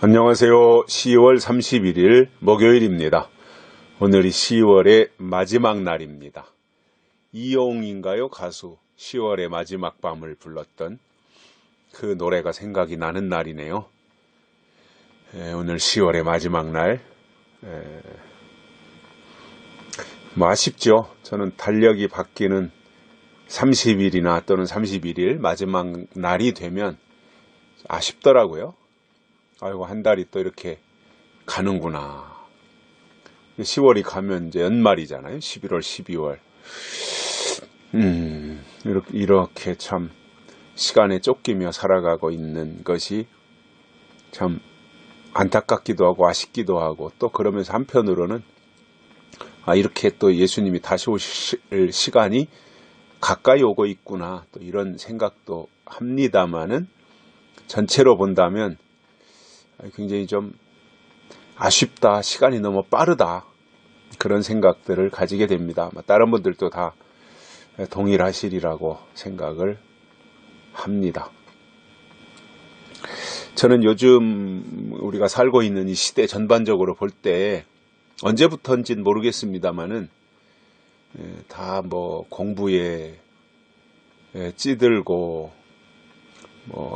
안녕하세요. 10월 31일 목요일입니다. 오늘이 10월의 마지막 날입니다. 이용인가요? 가수 10월의 마지막 밤을 불렀던 그 노래가 생각이 나는 날이네요. 오늘 10월의 마지막 날. 아쉽죠. 저는 달력이 바뀌는 30일이나 또는 31일 마지막 날이 되면 아쉽더라고요. 아이고, 한 달이 또 이렇게 가는구나. 10월이 가면 이제 연말이잖아요. 11월, 12월. 이렇게 참 시간에 쫓기며 살아가고 있는 것이 참 안타깝기도 하고 아쉽기도 하고, 또 그러면서 한편으로는 이렇게 또 예수님이 다시 오실 시간이 가까이 오고 있구나, 또 이런 생각도 합니다마는, 전체로 본다면 굉장히 좀 아쉽다, 시간이 너무 빠르다, 그런 생각들을 가지게 됩니다. 다른 분들도 다 동일하시리라고 생각을 합니다. 저는 요즘 우리가 살고 있는 이 시대 전반적으로 볼 때, 언제부터인지는 모르겠습니다만은 다 공부에 찌들고,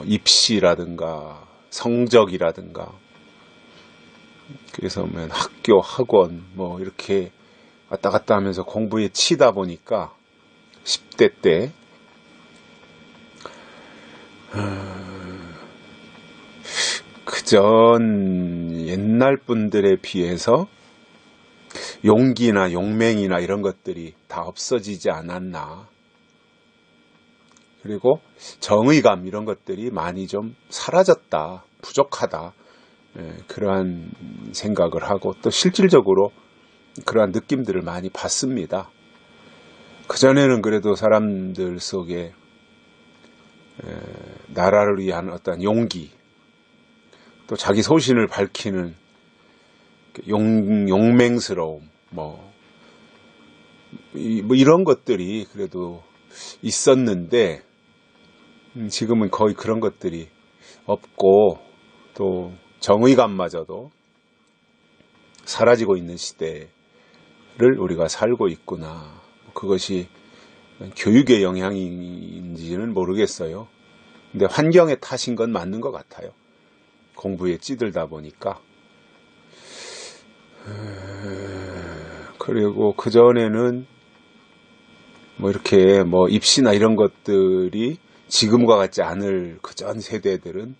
입시라든가 성적이라든가, 그래서 학교, 학원 이렇게 왔다 갔다 하면서 공부에 치다 보니까 10대 때 그전 옛날 분들에 비해서 용기나 용맹이나 이런 것들이 다 없어지지 않았나. 그리고 정의감 이런 것들이 많이 좀 사라졌다, 부족하다, 그러한 생각을 하고, 또 실질적으로 그러한 느낌들을 많이 받습니다. 그전에는 그래도 사람들 속에 나라를 위한 어떤 용기, 또 자기 소신을 밝히는 용맹스러움, 이런 것들이 그래도 있었는데, 지금은 거의 그런 것들이 없고, 또 정의감마저도 사라지고 있는 시대를 우리가 살고 있구나. 그것이 교육의 영향인지는 모르겠어요. 근데 환경의 탓인 건 맞는 것 같아요. 공부에 찌들다 보니까. 그리고 그전에는 이렇게 입시나 이런 것들이 지금과 같지 않을 그전 세대들은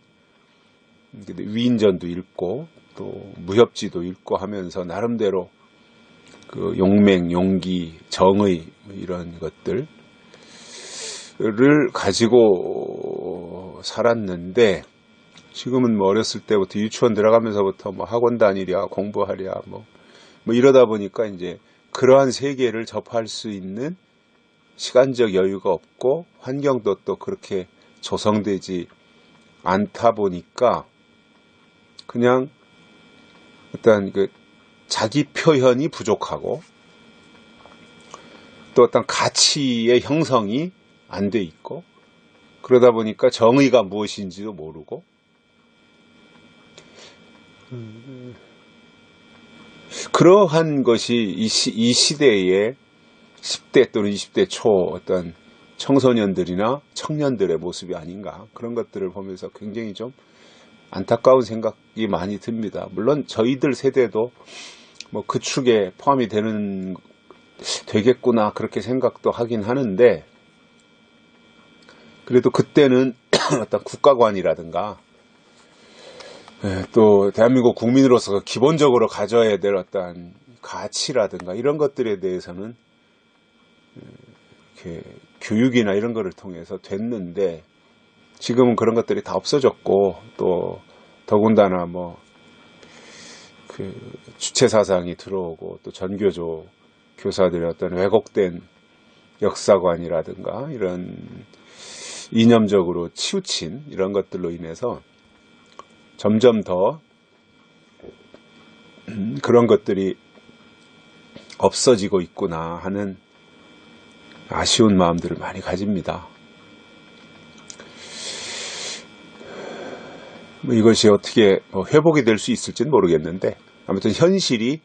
위인전도 읽고 또 무협지도 읽고 하면서 나름대로 그 용맹, 용기, 정의 이런 것들을 가지고 살았는데, 지금은 어렸을 때부터 유치원 들어가면서부터 학원 다니랴, 공부하랴, 이러다 보니까 이제 그러한 세계를 접할 수 있는 시간적 여유가 없고, 환경도 또 그렇게 조성되지 않다 보니까 그냥 일단 자기 표현이 부족하고, 또 어떤 가치의 형성이 안 돼 있고, 그러다 보니까 정의가 무엇인지도 모르고, 그러한 것이 이 시대의 10대 또는 20대 초 어떤 청소년들이나 청년들의 모습이 아닌가, 그런 것들을 보면서 굉장히 좀 안타까운 생각이 많이 듭니다. 물론 저희들 세대도 그 축에 포함이 되겠구나, 그렇게 생각도 하긴 하는데, 그래도 그때는 어떤 국가관이라든가, 또 대한민국 국민으로서 기본적으로 가져야 될 어떤 가치라든가 이런 것들에 대해서는 이렇게 교육이나 이런 거를 통해서 됐는데, 지금은 그런 것들이 다 없어졌고, 또 더군다나 그 주체 사상이 들어오고, 또 전교조 교사들의 어떤 왜곡된 역사관이라든가 이런 이념적으로 치우친 이런 것들로 인해서 점점 더 그런 것들이 없어지고 있구나 하는 아쉬운 마음들을 많이 가집니다. 이것이 어떻게 회복이 될 수 있을지는 모르겠는데 아무튼 현실이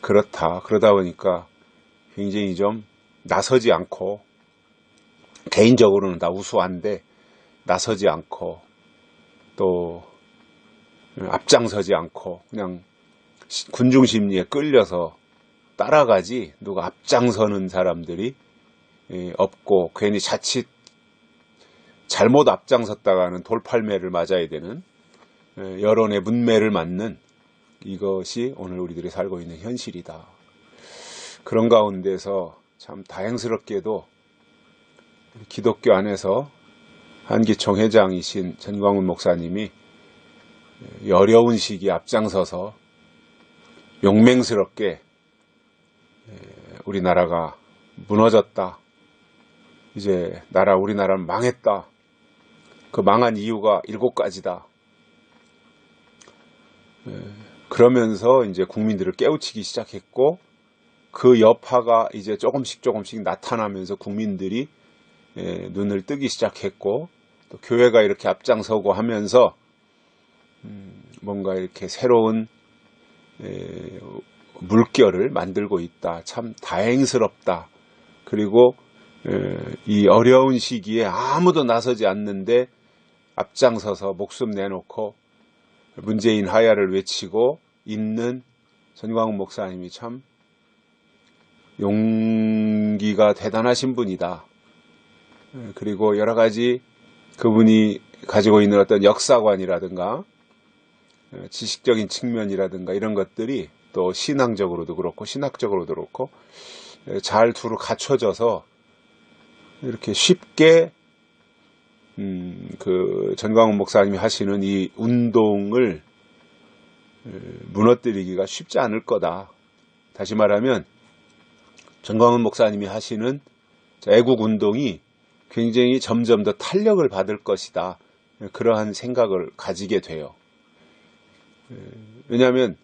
그렇다. 그러다 보니까 굉장히 좀 나서지 않고 개인적으로는 다 우수한데 나서지 않고 또 앞장서지 않고 그냥 군중 심리에 끌려서 따라가지 누가 앞장서는 사람들이 없고 괜히 자칫 잘못 앞장섰다가는 돌팔매를 맞아야 되는 여론의 문매를 맞는 이것이 오늘 우리들이 살고 있는 현실이다. 그런 가운데서 참 다행스럽게도 기독교 안에서 한기총 회장이신 전광훈 목사님이 어려운 시기에 앞장서서 용맹스럽게 우리나라가 무너졌다. 이제 우리나라는 망했다. 그 망한 이유가 7가지다. 그러면서 이제 국민들을 깨우치기 시작했고 그 여파가 이제 조금씩 나타나면서 국민들이 눈을 뜨기 시작했고 또 교회가 이렇게 앞장서고 하면서 뭔가 이렇게 새로운 물결을 만들고 있다. 참 다행스럽다. 그리고 이 어려운 시기에 아무도 나서지 않는데 앞장서서 목숨 내놓고 문재인 하야를 외치고 있는 전광훈 목사님이 참 용기가 대단하신 분이다. 그리고 여러 가지 그분이 가지고 있는 어떤 역사관이라든가 지식적인 측면이라든가 이런 것들이 또 신앙적으로도 그렇고 신학적으로도 그렇고 잘 두루 갖춰져서 이렇게 쉽게 그 전광훈 목사님이 하시는 이 운동을 무너뜨리기가 쉽지 않을 거다. 다시 말하면 전광훈 목사님이 하시는 애국 운동이 굉장히 점점 더 탄력을 받을 것이다. 그러한 생각을 가지게 돼요. 왜냐하면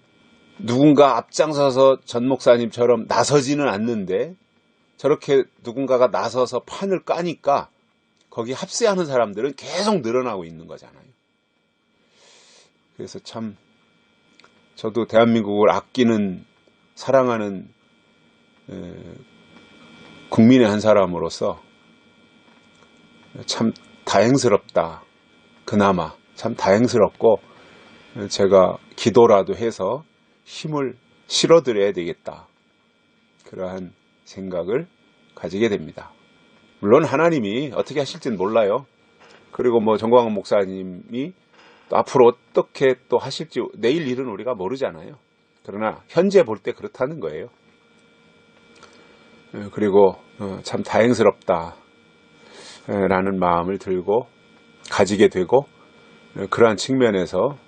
누군가 앞장서서 전 목사님처럼 나서지는 않는데 저렇게 누군가가 나서서 판을 까니까 거기 합세하는 사람들은 계속 늘어나고 있는 거잖아요. 그래서 참 저도 대한민국을 아끼는 사랑하는 국민의 한 사람으로서 참 다행스럽다. 그나마 참 다행스럽고 제가 기도라도 해서 힘을 실어드려야 되겠다. 그러한 생각을 가지게 됩니다. 물론 하나님이 어떻게 하실지는 몰라요. 그리고 뭐 전광훈 목사님이 또 앞으로 어떻게 또 하실지 내일 일은 우리가 모르잖아요. 그러나 현재 볼 때 그렇다는 거예요. 그리고 참 다행스럽다 라는 마음을 들고 가지게 되고 그러한 측면에서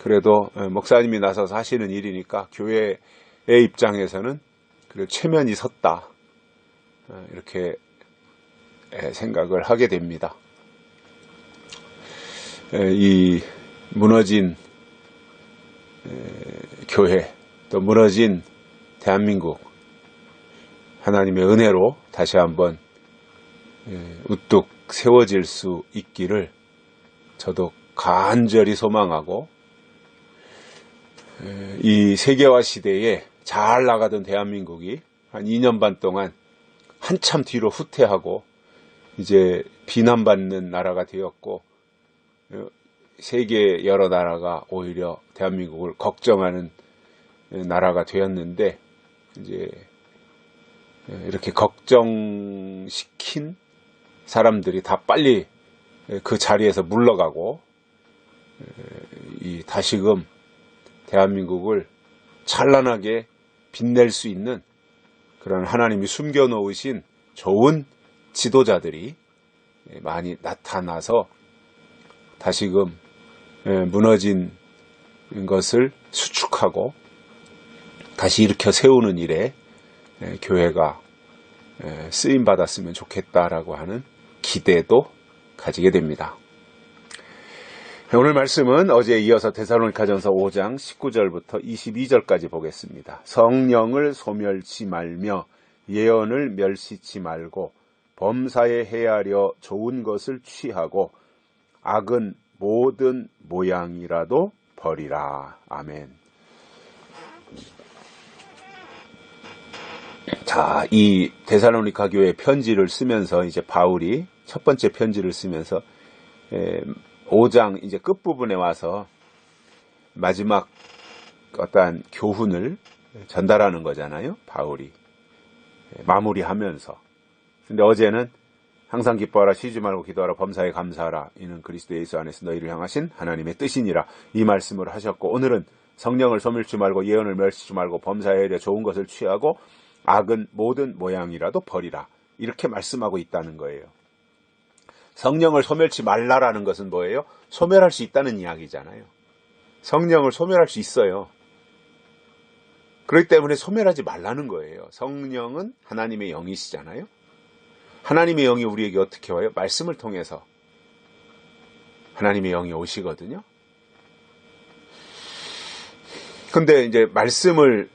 그래도 목사님이 나서서 하시는 일이니까 교회의 입장에서는 그래도 체면이 섰다 이렇게 생각을 하게 됩니다. 이 무너진 교회 또 무너진 대한민국 하나님의 은혜로 다시 한번 우뚝 세워질 수 있기를 저도 간절히 소망하고 이 세계화 시대에 잘 나가던 대한민국이 한 2년 반 동안 한참 뒤로 후퇴하고 이제 비난받는 나라가 되었고 세계 여러 나라가 오히려 대한민국을 걱정하는 나라가 되었는데 이제 이렇게 걱정시킨 사람들이 다 빨리 그 자리에서 물러가고 이 다시금 대한민국을 찬란하게 빛낼 수 있는 그런 하나님이 숨겨놓으신 좋은 지도자들이 많이 나타나서 다시금 무너진 것을 수축하고 다시 일으켜 세우는 일에 교회가 쓰임받았으면 좋겠다라고 하는 기대도 가지게 됩니다. 오늘 말씀은 어제에 이어서 데살로니가전서 5장 19절부터 22절까지 보겠습니다. 성령을 소멸치 말며 예언을 멸시치 말고 범사에 헤아려 좋은 것을 취하고 악은 모든 모양이라도 버리라. 아멘. 자, 이 데살로니가 교회 편지를 쓰면서 이제 바울이 첫 번째 편지를 쓰면서 5장 이제 끝부분에 와서 마지막 어떠한 교훈을 전달하는 거잖아요. 바울이 마무리하면서. 근데 어제는 항상 기뻐하라, 쉬지 말고 기도하라, 범사에 감사하라, 이는 그리스도 예수 안에서 너희를 향하신 하나님의 뜻이니라, 이 말씀을 하셨고, 오늘은 성령을 소멸치 말고 예언을 멸시지 말고 범사에 이르러 좋은 것을 취하고 악은 모든 모양이라도 버리라, 이렇게 말씀하고 있다는 거예요. 성령을 소멸치 말라라는 것은 뭐예요? 소멸할 수 있다는 이야기잖아요. 성령을 소멸할 수 있어요. 그렇기 때문에 소멸하지 말라는 거예요. 성령은 하나님의 영이시잖아요. 하나님의 영이 우리에게 어떻게 와요? 말씀을 통해서 하나님의 영이 오시거든요. 근데 이제 말씀을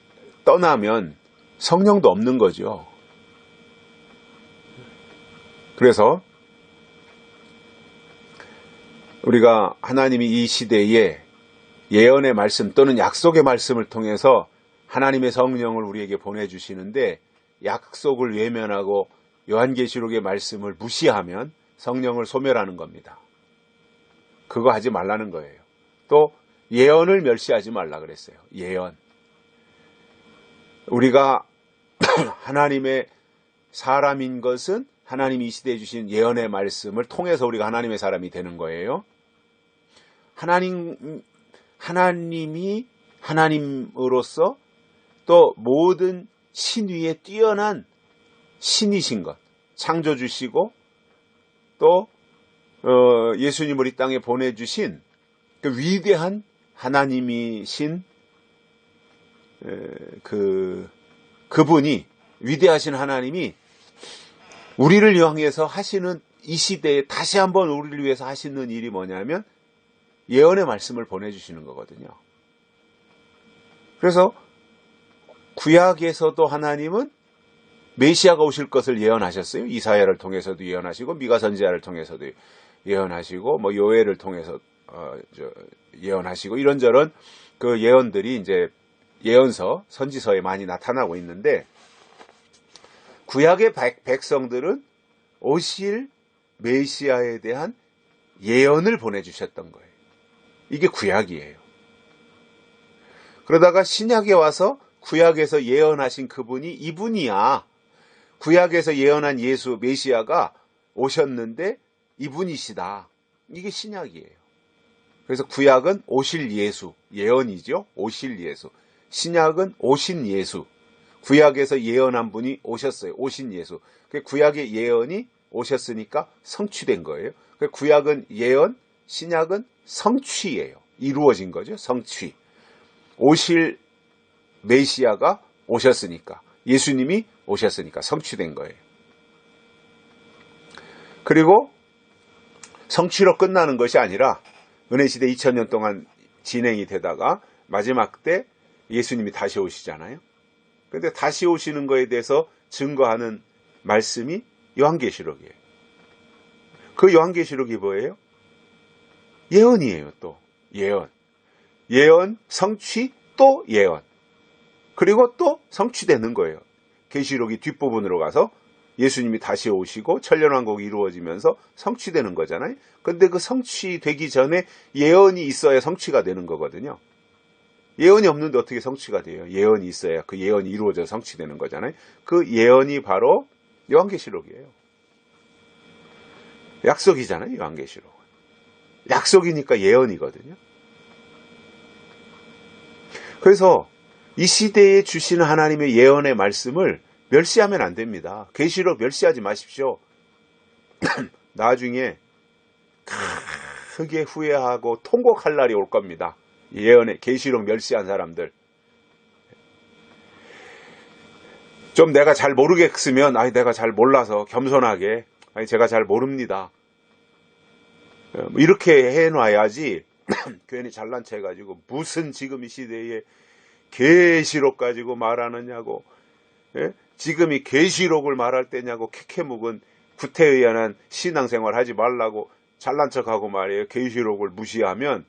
떠나면 성령도 없는 거죠. 그래서 우리가 하나님이 이 시대에 예언의 말씀 또는 약속의 말씀을 통해서 하나님의 성령을 우리에게 보내주시는데, 약속을 외면하고 요한계시록의 말씀을 무시하면 성령을 소멸하는 겁니다. 그거 하지 말라는 거예요. 또 예언을 멸시하지 말라 그랬어요. 예언. 우리가 하나님의 사람인 것은 하나님이 이 시대에 주신 예언의 말씀을 통해서 우리가 하나님의 사람이 되는 거예요. 하나님이 하나님으로서 또 모든 신 위에 뛰어난 신이신 것, 창조주시고 또 예수님을 이 땅에 보내주신 그 위대한 하나님이신 그분이, 위대하신 하나님이 우리를 향해서 하시는, 이 시대에 다시 한번 우리를 위해서 하시는 일이 뭐냐면 예언의 말씀을 보내주시는 거거든요. 그래서 구약에서도 하나님은 메시아가 오실 것을 예언하셨어요. 이사야를 통해서도 예언하시고, 미가 선지자를 통해서도 예언하시고, 뭐 요엘을 통해서 예언하시고, 이런저런 그 예언들이 이제 예언서, 선지서에 많이 나타나고 있는데, 구약의 백성들은 오실 메시아에 대한 예언을 보내주셨던 거예요. 이게 구약이에요. 그러다가 신약에 와서 구약에서 예언하신 그분이 이분이야. 구약에서 예언한 예수 메시아가 오셨는데 이분이시다. 이게 신약이에요. 그래서 구약은 오실 예수, 예언이죠. 오실 예수. 신약은 오신 예수. 구약에서 예언한 분이 오셨어요. 오신 예수. 구약의 예언이 오셨으니까 성취된 거예요. 구약은 예언, 신약은 성취예요. 이루어진 거죠. 성취. 오실 메시아가 오셨으니까, 예수님이 오셨으니까 성취된 거예요. 그리고 성취로 끝나는 것이 아니라 은혜시대 2000년 동안 진행이 되다가 마지막 때 예수님이 다시 오시잖아요. 근데 다시 오시는 거에 대해서 증거하는 말씀이 요한계시록이에요. 그 요한계시록이 뭐예요? 예언이에요. 또 예언. 예언, 성취, 또 예언. 그리고 또 성취되는 거예요. 계시록이 뒷부분으로 가서 예수님이 다시 오시고 천년왕국이 이루어지면서 성취되는 거잖아요. 근데 그 성취되기 전에 예언이 있어야 성취가 되는 거거든요. 예언이 없는데 어떻게 성취가 돼요? 예언이 있어야 그 예언이 이루어져서 성취되는 거잖아요. 그 예언이 바로 요한계시록이에요. 약속이잖아요. 요한계시록은. 약속이니까 예언이거든요. 그래서 이 시대에 주시는 하나님의 예언의 말씀을 멸시하면 안 됩니다. 계시록 멸시하지 마십시오. 나중에 크게 후회하고 통곡할 날이 올 겁니다. 예언의 계시록 멸시한 사람들. 좀 내가 잘 모르겠으면, 내가 잘 몰라서 겸손하게, 제가 잘 모릅니다, 이렇게 해놔야지. 괜히 잘난 체 해가지고 무슨 지금 이 시대에 계시록 가지고 말하느냐고, 지금이 계시록을 말할 때냐고, 캐캐묵은 구태의연한 신앙생활 하지 말라고 잘난 척하고 말이에요. 계시록을 무시하면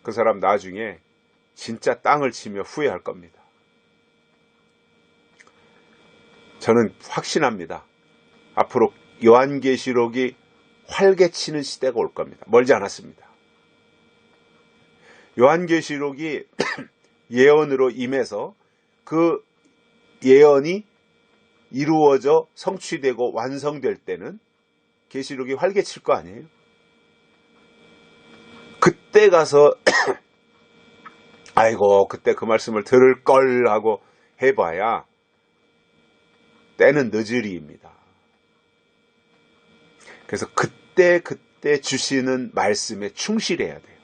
그 사람 나중에 진짜 땅을 치며 후회할 겁니다. 저는 확신합니다. 앞으로 요한계시록이 활개치는 시대가 올 겁니다. 멀지 않았습니다. 요한계시록이 예언으로 임해서 그 예언이 이루어져 성취되고 완성될 때는 계시록이 활개칠 거 아니에요? 그때 가서 아이고 그때 그 말씀을 들을 걸 하고 해봐야 때는 늦으리입니다. 그래서 그때 주시는 말씀에 충실해야 돼요.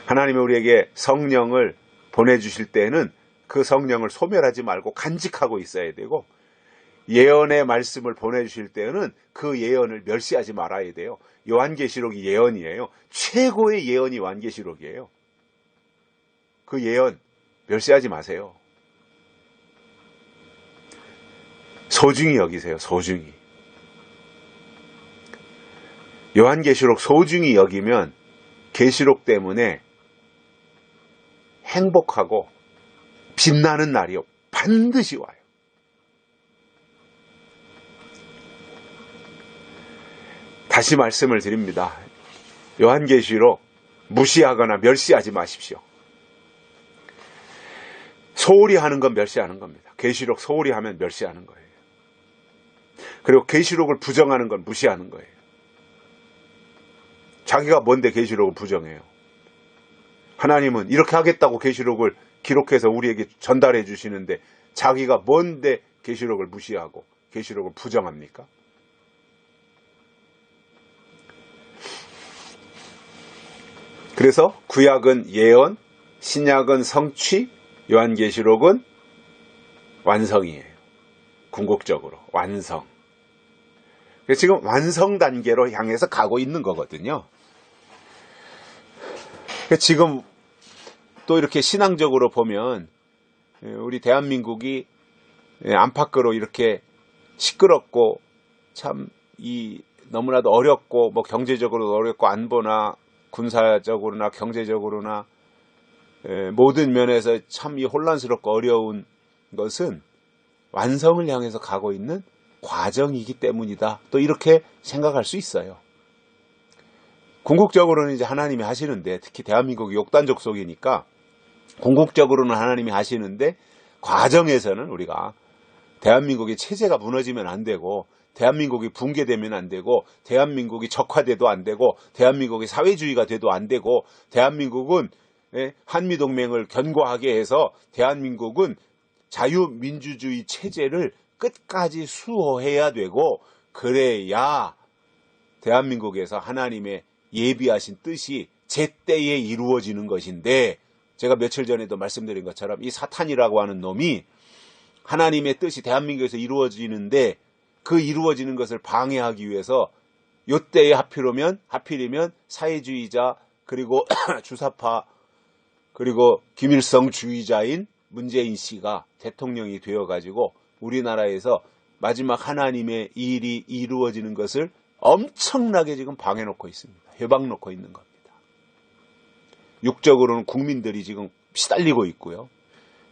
하나님이 우리에게 성령을 보내주실 때는 그 성령을 소멸하지 말고 간직하고 있어야 되고, 예언의 말씀을 보내주실 때는 그 예언을 멸시하지 말아야 돼요. 요한계시록이 예언이에요. 최고의 예언이 요한계시록이에요. 그 예언 멸시하지 마세요. 소중히 여기세요. 소중히. 요한계시록 소중히 여기면 계시록 때문에 행복하고 빛나는 날이요 반드시 와요. 다시 말씀을 드립니다. 요한계시록 무시하거나 멸시하지 마십시오. 소홀히 하는 건 멸시하는 겁니다. 계시록 소홀히 하면 멸시하는 거예요. 그리고 계시록을 부정하는 건 무시하는 거예요. 자기가 뭔데 계시록을 부정해요. 하나님은 이렇게 하겠다고 계시록을 기록해서 우리에게 전달해 주시는데 자기가 뭔데 계시록을 무시하고 계시록을 부정합니까? 그래서 구약은 예언, 신약은 성취, 요한계시록은 완성이에요. 궁극적으로 완성. 그래서 지금 완성 단계로 향해서 가고 있는 거거든요. 지금 또 이렇게 신앙적으로 보면 우리 대한민국이 안팎으로 이렇게 시끄럽고 참 너무나도 어렵고 뭐 경제적으로도 어렵고 안보나 군사적으로나 경제적으로나 모든 면에서 참 이 혼란스럽고 어려운 것은 완성을 향해서 가고 있는 과정이기 때문이다. 또 이렇게 생각할 수 있어요. 궁극적으로는 이제 하나님이 하시는데, 특히 대한민국이 욕단족 속이니까 궁극적으로는 하나님이 하시는데, 과정에서는 우리가 대한민국의 체제가 무너지면 안 되고, 대한민국이 붕괴되면 안 되고, 대한민국이 적화돼도 안 되고, 대한민국이 사회주의가 돼도 안 되고, 대한민국은 한미동맹을 견고하게 해서 대한민국은 자유민주주의 체제를 끝까지 수호해야 되고, 그래야 대한민국에서 하나님의 예비하신 뜻이 제때에 이루어지는 것인데, 제가 며칠 전에도 말씀드린 것처럼 이 사탄이라고 하는 놈이 하나님의 뜻이 대한민국에서 이루어지는데 그 이루어지는 것을 방해하기 위해서 요때에 하필이면 사회주의자 그리고 주사파 그리고 김일성주의자인 문재인 씨가 대통령이 되어가지고 우리나라에서 마지막 하나님의 일이 이루어지는 것을 엄청나게 지금 방해놓고 있습니다. 해박놓고 있는 겁니다. 육적으로는 국민들이 지금 시달리고 있고요.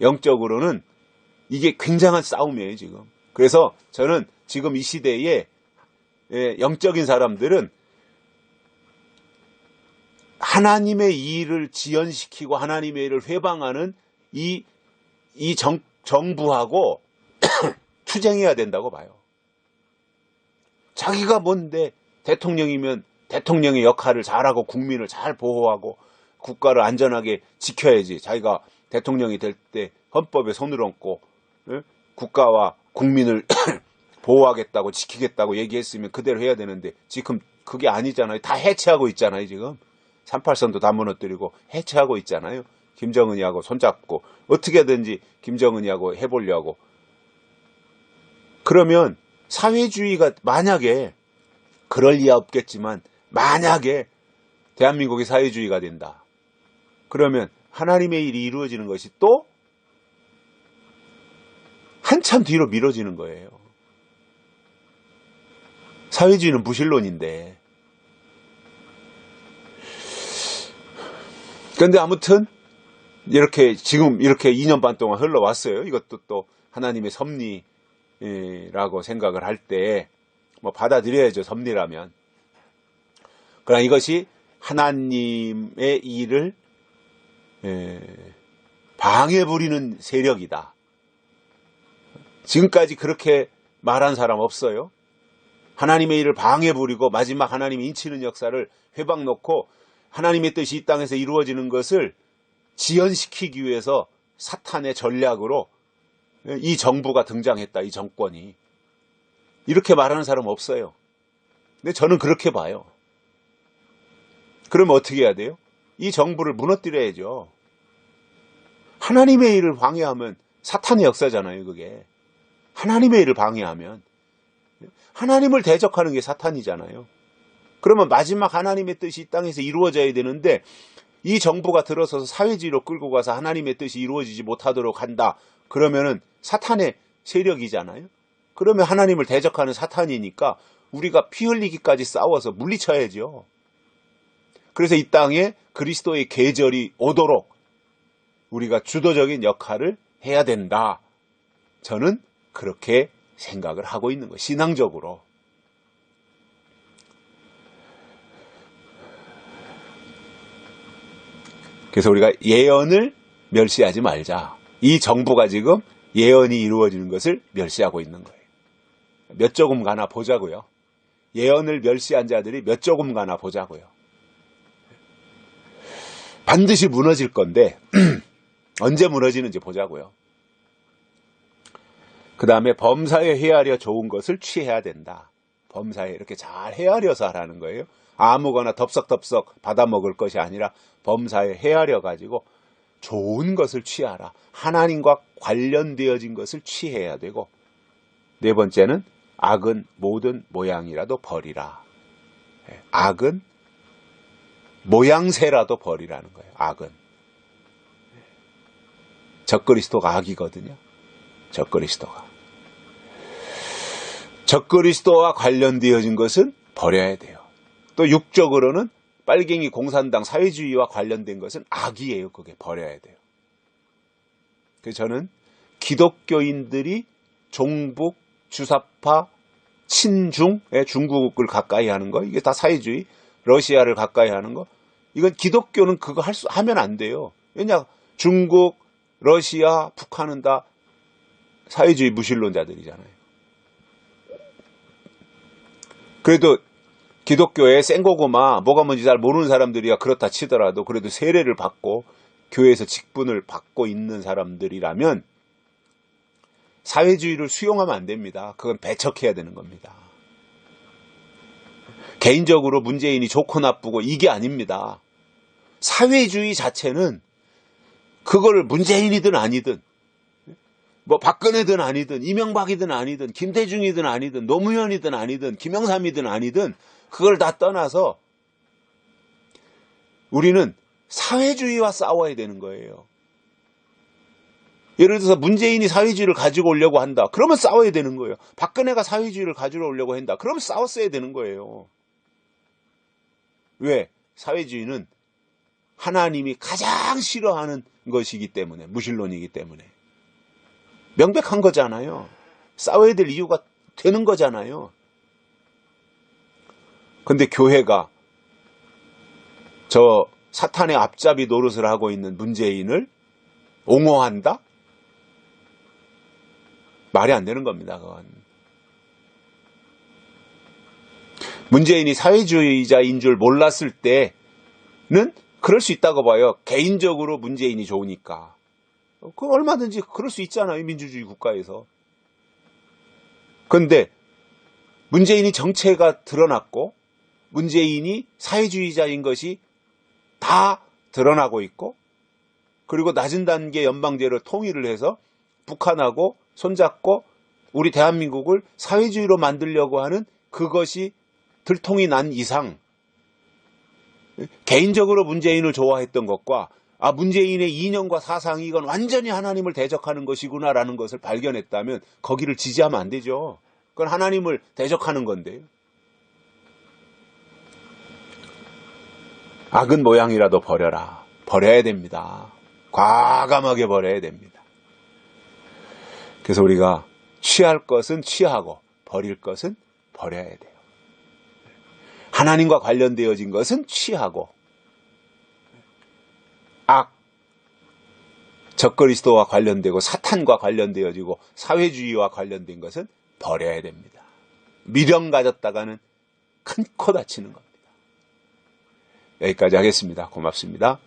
영적으로는 이게 굉장한 싸움이에요, 지금. 그래서 저는 지금 이 시대에 영적인 사람들은 하나님의 일을 지연시키고 하나님의 일을 회방하는 이 정부하고 투쟁해야 된다고 봐요. 자기가 뭔데 대통령이면 대통령의 역할을 잘하고 국민을 잘 보호하고 국가를 안전하게 지켜야지. 자기가 대통령이 될 때 헌법에 손을 얹고 국가와 국민을 보호하겠다고 지키겠다고 얘기했으면 그대로 해야 되는데 지금 그게 아니잖아요. 다 해체하고 있잖아요. 지금 38선도 다 무너뜨리고 해체하고 있잖아요. 김정은이하고 손잡고 어떻게든지 김정은이하고 해보려고. 그러면 사회주의가 만약에 그럴 리야 없겠지만 만약에 대한민국이 사회주의가 된다. 그러면 하나님의 일이 이루어지는 것이 또 한참 뒤로 미뤄지는 거예요. 사회주의는 무신론인데 그런데 아무튼 이렇게 지금 이렇게 2년 반 동안 흘러왔어요. 이것도 또 하나님의 섭리라고 생각을 할 때 뭐 받아들여야죠. 섭리라면. 그러나 이것이 하나님의 일을 방해 부리는 세력이다. 지금까지 그렇게 말한 사람 없어요. 하나님의 일을 방해 부리고 마지막 하나님이 인치는 역사를 회방 놓고 하나님의 뜻이 이 땅에서 이루어지는 것을 지연시키기 위해서 사탄의 전략으로 이 정부가 등장했다. 이 정권이. 이렇게 말하는 사람 없어요. 근데 저는 그렇게 봐요. 그러면 어떻게 해야 돼요? 이 정부를 무너뜨려야죠. 하나님의 일을 방해하면 사탄의 역사잖아요. 그게. 하나님의 일을 방해하면. 하나님을 대적하는 게 사탄이잖아요. 그러면 마지막 하나님의 뜻이 이 땅에서 이루어져야 되는데 이 정부가 들어서서 사회주의로 끌고 가서 하나님의 뜻이 이루어지지 못하도록 한다. 그러면은 사탄의 세력이잖아요. 그러면 하나님을 대적하는 사탄이니까 우리가 피 흘리기까지 싸워서 물리쳐야죠. 그래서 이 땅에 그리스도의 계절이 오도록 우리가 주도적인 역할을 해야 된다. 저는 그렇게 생각을 하고 있는 거예요. 신앙적으로. 그래서 우리가 예언을 멸시하지 말자. 이 정부가 지금 예언이 이루어지는 것을 멸시하고 있는 거예요. 몇 조금 가나 보자고요. 예언을 멸시한 자들이 몇 조금 가나 보자고요. 반드시 무너질 건데 언제 무너지는지 보자고요. 그 다음에 범사에 헤아려 좋은 것을 취해야 된다. 범사에 이렇게 잘 헤아려서 하라는 거예요. 아무거나 덥석덥석 받아먹을 것이 아니라 범사에 헤아려 가지고 좋은 것을 취하라. 하나님과 관련되어진 것을 취해야 되고, 네 번째는 악은 모든 모양이라도 버리라. 악은 모양새라도 버리라는 거예요. 악은. 적그리스도가 악이거든요. 적그리스도와 관련되어진 것은 버려야 돼요. 또 육적으로는 빨갱이 공산당 사회주의와 관련된 것은 악이에요. 그게 버려야 돼요. 그래서 저는 기독교인들이 종북, 주사파, 친중의 중국을 가까이 하는 거, 이게 다 사회주의, 러시아를 가까이 하는 거, 이건 기독교는 그거 하면 안 돼요. 왜냐, 중국, 러시아, 북한은 다 사회주의 무신론자들이잖아요. 그래도 기독교에 생고구마 뭐가 뭔지 잘 모르는 사람들이야 그렇다 치더라도 그래도 세례를 받고 교회에서 직분을 받고 있는 사람들이라면 사회주의를 수용하면 안 됩니다. 그건 배척해야 되는 겁니다. 개인적으로 문재인이 좋고 나쁘고 이게 아닙니다. 사회주의 자체는 그걸 문재인이든 아니든 뭐 박근혜든 아니든 이명박이든 아니든 김대중이든 아니든 노무현이든 아니든 김영삼이든 아니든 그걸 다 떠나서 우리는 사회주의와 싸워야 되는 거예요. 예를 들어서 문재인이 사회주의를 가지고 오려고 한다. 그러면 싸워야 되는 거예요. 박근혜가 사회주의를 가지고 오려고 한다. 그러면 싸웠어야 되는 거예요. 왜? 사회주의는 하나님이 가장 싫어하는 것이기 때문에, 무신론이기 때문에. 명백한 거잖아요. 싸워야 될 이유가 되는 거잖아요. 근데 교회가 저 사탄의 앞잡이 노릇을 하고 있는 문재인을 옹호한다? 말이 안 되는 겁니다. 그건. 문재인이 사회주의자인 줄 몰랐을 때는 그럴 수 있다고 봐요. 개인적으로 문재인이 좋으니까. 그 얼마든지 그럴 수 있잖아요. 민주주의 국가에서. 그런데 문재인이 정체가 드러났고 문재인이 사회주의자인 것이 다 드러나고 있고 그리고 낮은 단계 연방제를 통일을 해서 북한하고 손잡고 우리 대한민국을 사회주의로 만들려고 하는 그것이 들통이 난 이상 개인적으로 문재인을 좋아했던 것과 문재인의 이념과 사상이 이건 완전히 하나님을 대적하는 것이구나라는 것을 발견했다면 거기를 지지하면 안 되죠. 그건 하나님을 대적하는 건데요. 악은 모양이라도 버려라. 버려야 됩니다. 과감하게 버려야 됩니다. 그래서 우리가 취할 것은 취하고 버릴 것은 버려야 돼요. 하나님과 관련되어진 것은 취하고 악, 적그리스도와 관련되고 사탄과 관련되어지고 사회주의와 관련된 것은 버려야 됩니다. 미련 가졌다가는 큰 코 다치는 겁니다. 여기까지 하겠습니다. 고맙습니다.